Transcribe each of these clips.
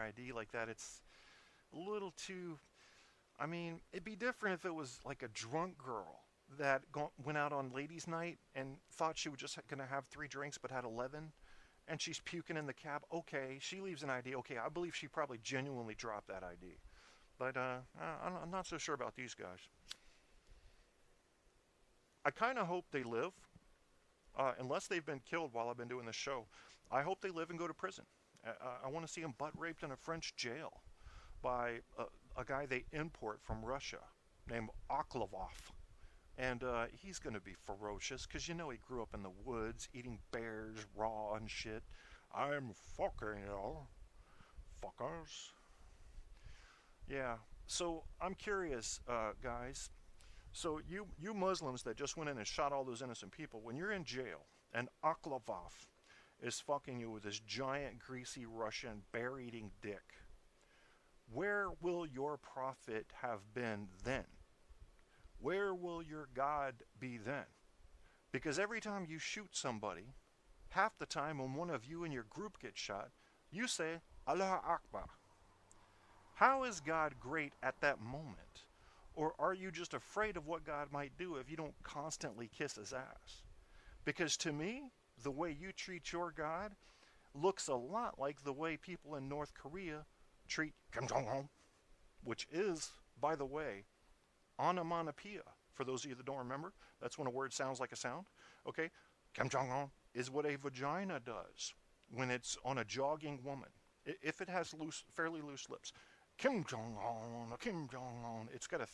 ID like that, it's a little too. I mean, it'd be different if it was like a drunk girl that went out on ladies' night and thought she was just going to have 3 drinks but had 11 and she's puking in the cab. Okay, she leaves an ID. Okay, I believe she probably genuinely dropped that ID. But I'm not so sure about these guys. I kind of hope they live, unless they've been killed while I've been doing this show. I hope they live and go to prison. I want to see them butt raped in a French jail by a guy they import from Russia named Oklavov. And he's going to be ferocious because you know he grew up in the woods eating bears raw and shit. I'm fucking y'all, fuckers. Yeah, so I'm curious, guys. So you Muslims that just went in and shot all those innocent people, when you're in jail and Oklavov is fucking you with this giant greasy Russian bear-eating dick, where will your prophet have been then? Where will your God be then? Because every time you shoot somebody, half the time when one of you and your group gets shot, you say, Allah Akbar. How is God great at that moment? Or are you just afraid of what God might do if you don't constantly kiss his ass? Because to me, the way you treat your God looks a lot like the way people in North Korea treat Kim Jong-un, which is, by the way, onomatopoeia. For those of you that don't remember, that's when a word sounds like a sound. Okay, Kim Jong-un is what a vagina does when it's on a jogging woman. If it has fairly loose lips. Kim Jong-un, Kim Jong-un. It's got a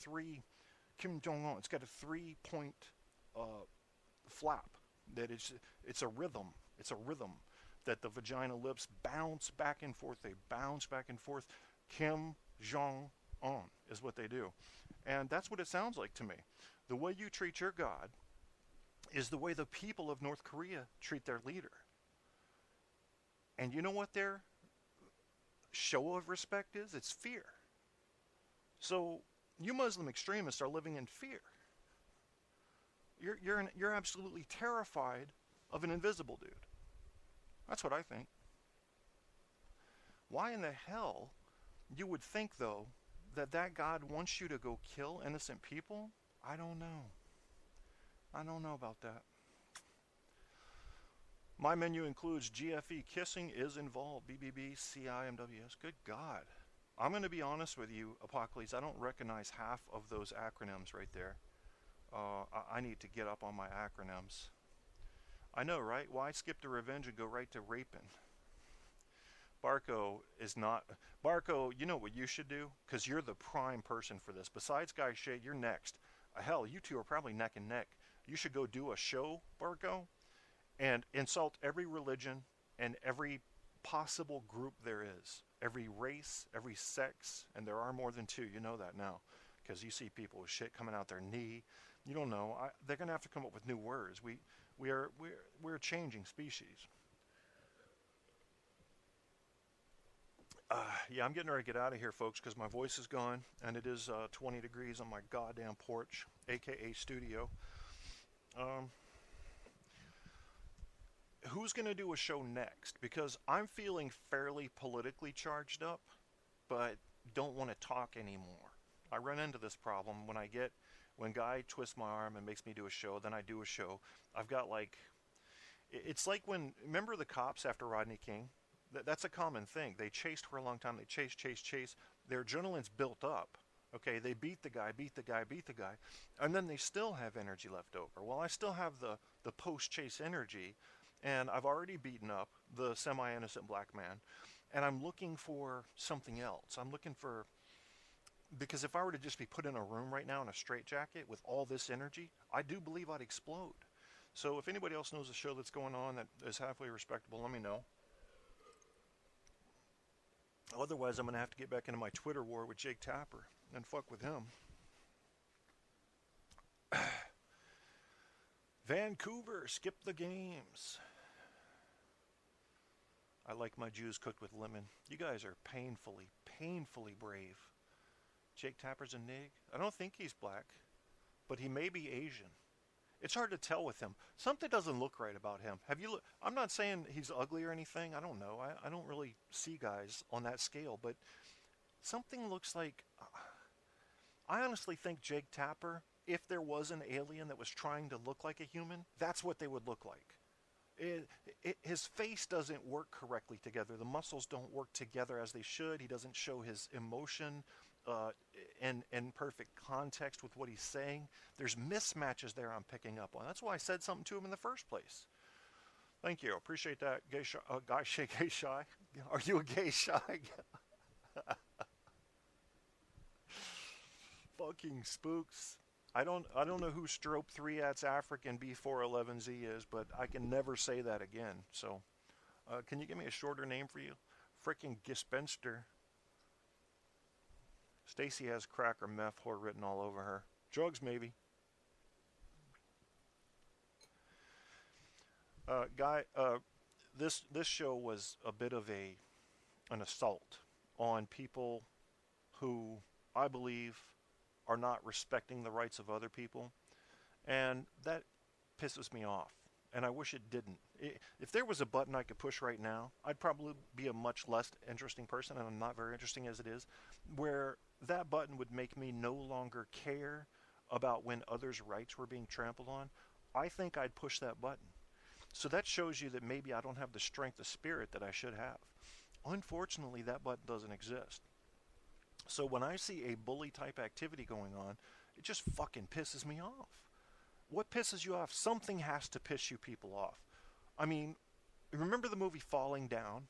Kim Jong-un. It's got a 3-point flap. It's a rhythm. It's a rhythm that the vagina lips bounce back and forth. They bounce back and forth. Kim Jong-un is what they do. And that's what it sounds like to me. The way you treat your God is the way the people of North Korea treat their leader. And you know what their show of respect is? It's fear. So you Muslim extremists are living in fear. You're absolutely terrified of an invisible dude. That's what I think. Why in the hell you would think, though, that God wants you to go kill innocent people? I don't know. I don't know about that. My menu includes GFE. Kissing is involved. BBB, CIMWS. Good God. I'm going to be honest with you, Apocalypse. I don't recognize half of those acronyms right there. I need to get up on my acronyms. I know, right? Why skip the revenge and go right to raping? Barco is not... Barco, you know what you should do? Because you're the prime person for this. Besides Guy Shea, you're next. Hell, you two are probably neck and neck. You should go do a show, Barco, and insult every religion and every possible group there is. Every race, every sex, and there are more than 2. You know that now. Because you see people with shit coming out their knee. You don't know. They're going to have to come up with new words. We're a changing species. Yeah, I'm getting ready to get out of here, folks, because my voice is gone, and it is 20 degrees on my goddamn porch, a.k.a. studio. Who's going to do a show next? Because I'm feeling fairly politically charged up, but don't want to talk anymore. I run into this problem when Guy twists my arm and makes me do a show, then I do a show. I've got it's like remember the cops after Rodney King? That's a common thing. They chased for a long time. They chase. Their adrenaline's built up. Okay, they beat the guy, and then they still have energy left over. Well, I still have the post-chase energy, and I've already beaten up the semi-innocent black man, and I'm looking for something else. Because if I were to just be put in a room right now in a straitjacket with all this energy, I do believe I'd explode. So if anybody else knows a show that's going on that is halfway respectable, let me know. Otherwise, I'm going to have to get back into my Twitter war with Jake Tapper and fuck with him. Vancouver, skip the games. I like my Jews cooked with lemon. You guys are painfully brave. Jake Tapper's a nig. I don't think he's black, but he may be Asian. It's hard to tell with him. Something doesn't look right about him. Have you? I'm not saying he's ugly or anything. I don't know. I don't really see guys on that scale, but something looks like. I honestly think Jake Tapper, if there was an alien that was trying to look like a human, that's what they would look like. His face doesn't work correctly together. The muscles don't work together as they should. He doesn't show his emotion uh, in perfect context with what he's saying. There's mismatches there I'm picking up on. That's why I said something to him in the first place. Thank you. Appreciate that, guy shy, gay shy. Are you a gay shy? Fucking spooks. I don't know who Strope 3 at's African B411Z is, but I can never say that again. So, can you give me a shorter name for you? Frickin' Gispenster. Stacy has crack or meth whore written all over her. Drugs, maybe. Guy, this show was a bit of an assault on people who I believe are not respecting the rights of other people, and that pisses me off. And I wish it didn't. If there was a button I could push right now, I'd probably be a much less interesting person, and I'm not very interesting as it is, where that button would make me no longer care about when others' rights were being trampled on. I think I'd push that button. So that shows you that maybe I don't have the strength of spirit that I should have. Unfortunately, that button doesn't exist. So when I see a bully type activity going on, it just fucking pisses me off. What pisses you off? Something has to piss you people off. I mean, remember the movie Falling Down?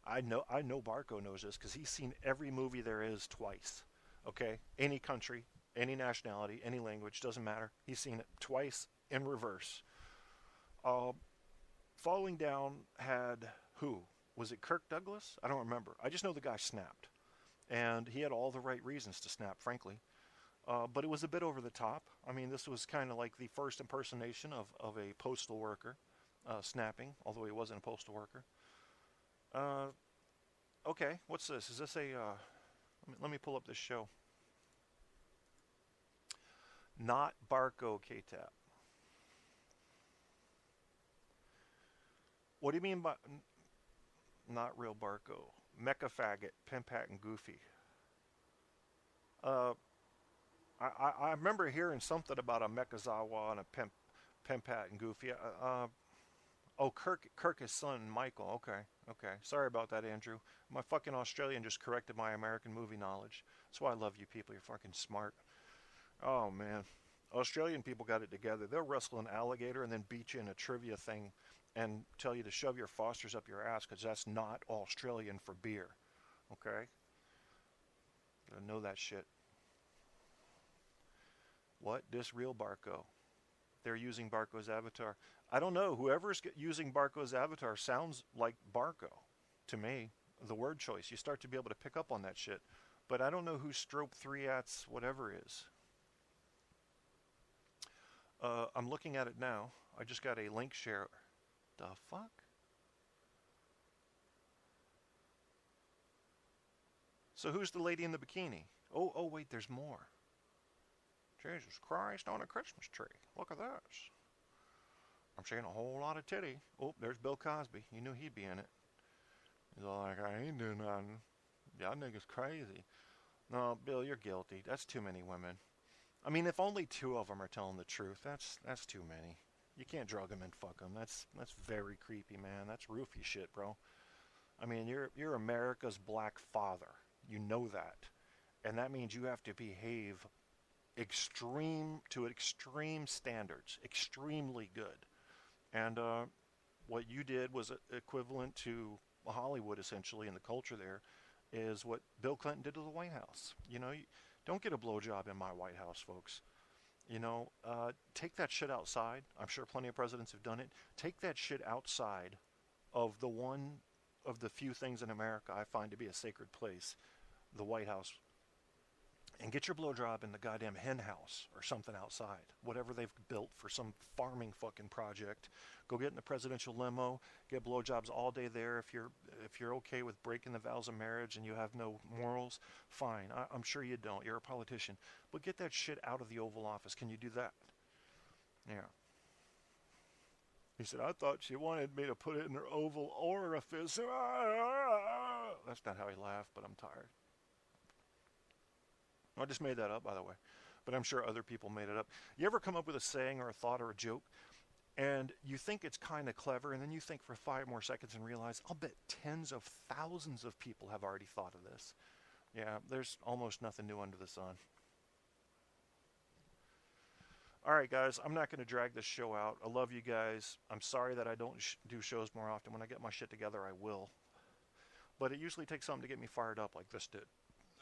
I know Barco knows this because he's seen every movie there is twice. Okay? Any country, any nationality, any language, doesn't matter. He's seen it twice in reverse. Falling Down had who? Was it Kirk Douglas? I don't remember. I just know the guy snapped. And he had all the right reasons to snap, frankly. But it was a bit over the top. I mean, this was kind of like the first impersonation of a postal worker snapping, although he wasn't a postal worker. Okay, what's this? Is this a... let me pull up this show. Not Barco K-Tap. What do you mean by... Not real Barco? Mecha Faggot, Pimpat, and Goofy. I remember hearing something about a Mechazawa and a Pimpat and Goofy. Oh, Kirk, his son, Michael. Okay. Sorry about that, Andrew. My fucking Australian just corrected my American movie knowledge. That's why I love you people. You're fucking smart. Oh, man. Australian people got it together. They'll wrestle an alligator and then beat you in a trivia thing and tell you to shove your Fosters up your ass because that's not Australian for beer. Okay? I know that shit. What? This real Barco. They're using Barco's avatar. I don't know. Whoever's using Barco's avatar sounds like Barco to me. The word choice. You start to be able to pick up on that shit. But I don't know who Strope 3 at's whatever is. I'm looking at it now. I just got a link share. The fuck? So who's the lady in the bikini? Oh, wait, there's more. Jesus Christ on a Christmas tree. Look at this. I'm seeing a whole lot of titty. Oh, there's Bill Cosby. You knew he'd be in it. He's all like, I ain't doing nothing. Y'all niggas crazy. No, Bill, you're guilty. That's too many women. I mean, if only 2 of them are telling the truth, that's too many. You can't drug them and fuck them. That's very creepy, man. That's roofie shit, bro. I mean, you're America's black father. You know that. And that means you have to behave extreme standards. Extremely good. And what you did was equivalent to Hollywood, essentially, in the culture there, is what Bill Clinton did to the White House. You know, don't get a blowjob in my White House, folks. You know, take that shit outside. I'm sure plenty of presidents have done it. Take that shit outside of the one of the few things in America I find to be a sacred place, the White House. And get your blowjob in the goddamn hen house or something outside. Whatever they've built for some farming fucking project. Go get in the presidential limo. Get blowjobs all day there. If you're okay with breaking the vows of marriage and you have no morals, fine. I'm sure you don't. You're a politician. But get that shit out of the Oval Office. Can you do that? Yeah. He said, I thought she wanted me to put it in her oval orifice. That's not how he laughed, but I'm tired. I just made that up, by the way. But I'm sure other people made it up. You ever come up with a saying or a thought or a joke, and you think it's kind of clever, and then you think for 5 more seconds and realize, I'll bet tens of thousands of people have already thought of this. Yeah, there's almost nothing new under the sun. All right, guys, I'm not going to drag this show out. I love you guys. I'm sorry that I don't do shows more often. When I get my shit together, I will. But it usually takes something to get me fired up like this did.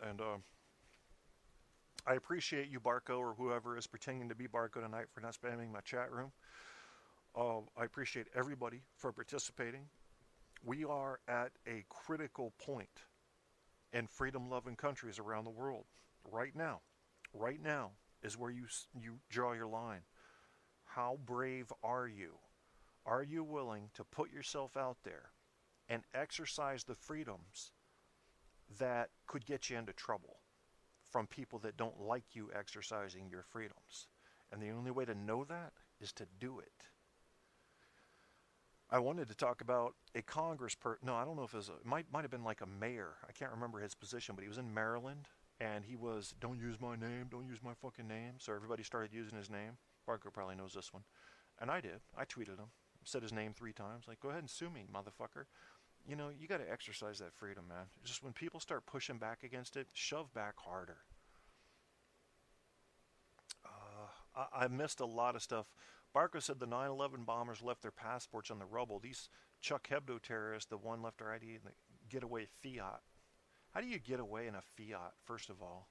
And I appreciate you, Barco, or whoever is pretending to be Barco tonight, for not spamming my chat room. I appreciate everybody for participating. We are at a critical point in freedom-loving countries around the world. Right now is where you draw your line. How brave are you? Are you willing to put yourself out there and exercise the freedoms that could get you into trouble from people that don't like you exercising your freedoms? And the only way to know that is to do it. I wanted to talk about a congressperson. No, I don't know if it was might have been like a mayor. I can't remember his position, but he was in Maryland, and he was, don't use my name, don't use my fucking name. So everybody started using his name. Barco probably knows this one. And I did. I tweeted him, said his name 3 times. Like, go ahead and sue me, motherfucker. You know, you got to exercise that freedom, man. Just when people start pushing back against it, shove back harder. I missed a lot of stuff. Barco said the 9/11 bombers left their passports on the rubble. These Chuck Hebdo terrorists, the one left their ID in the getaway Fiat. How do you get away in a Fiat, first of all?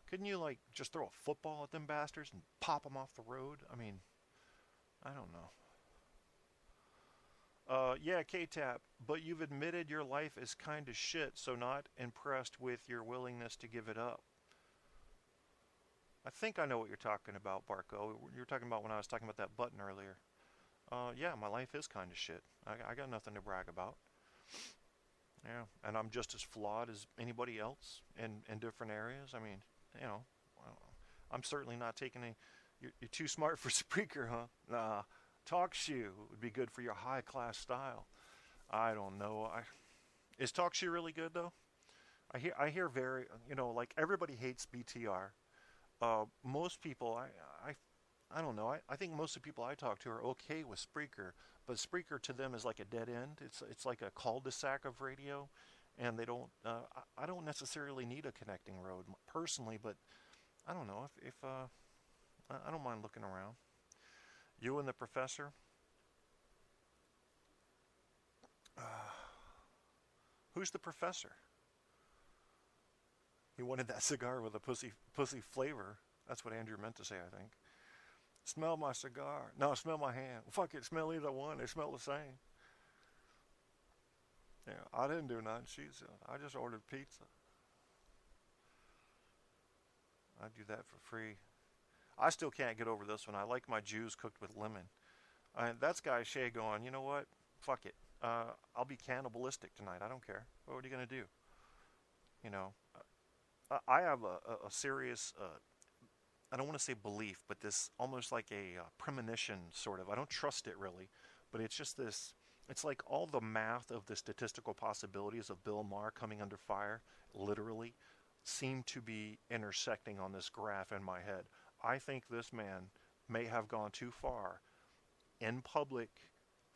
Couldn't you, like, just throw a football at them bastards and pop them off the road? I mean, I don't know. Yeah, K-Tap, but you've admitted your life is kind of shit, so not impressed with your willingness to give it up. I think I know what you're talking about, Barco. You were talking about when I was talking about that button earlier. Yeah, my life is kind of shit. I got nothing to brag about. Yeah, and I'm just as flawed as anybody else in different areas. I mean, you know, I'm certainly not taking a... You're too smart for Spreaker, huh? Nah, TalkShoe would be good for your high-class style. I don't know. Is TalkShoe really good, though? I hear very... You know, like, everybody hates BTR. Most people, I don't know. I think most of the people I talk to are okay with Spreaker, but Spreaker to them is like a dead end. It's like a cul-de-sac of radio, and they don't. I don't necessarily need a connecting road personally, but I don't know if I don't mind looking around. You and the professor. Who's the professor? He wanted that cigar with a pussy flavor. That's what Andrew meant to say, I think. Smell my cigar. No, smell my hand. Fuck it, smell either one. They smell the same. Yeah, I didn't do nothing. I just ordered pizza. I do that for free. I still can't get over this one. I like my Jews cooked with lemon. That's Guy Shea going, you know what? Fuck it. I'll be cannibalistic tonight. I don't care. What are you going to do? You know, I have a serious, I don't want to say belief, but this almost like a premonition, sort of. I don't trust it really, but it's just this, it's like all the math of the statistical possibilities of Bill Maher coming under fire, literally, seem to be intersecting on this graph in my head. I think this man may have gone too far in public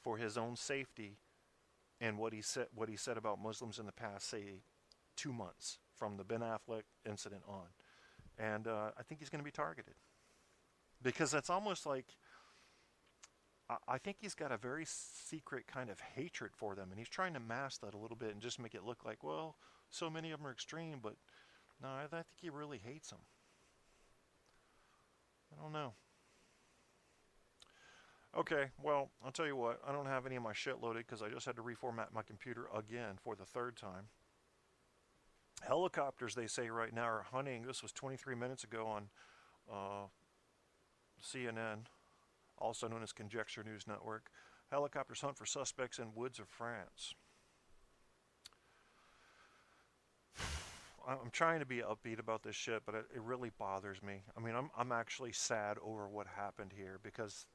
for his own safety and what he said about Muslims in the past, say, 2 months from the Ben Affleck incident on. And I think he's going to be targeted. Because that's almost like, I think he's got a very secret kind of hatred for them. And he's trying to mask that a little bit and just make it look like, well, so many of them are extreme. But no, I think he really hates them. I don't know. Okay, well, I'll tell you what. I don't have any of my shit loaded because I just had to reformat my computer again for the 3rd time. Helicopters, they say right now, are hunting. This was 23 minutes ago on CNN, also known as Conjecture News Network. Helicopters hunt for suspects in woods of France. I'm trying to be upbeat about this shit, but it really bothers me. I mean, I'm actually sad over what happened here because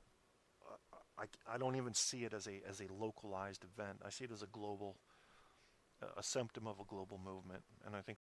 I don't even see it as a localized event. I see it as a global, a symptom of a global movement, and I think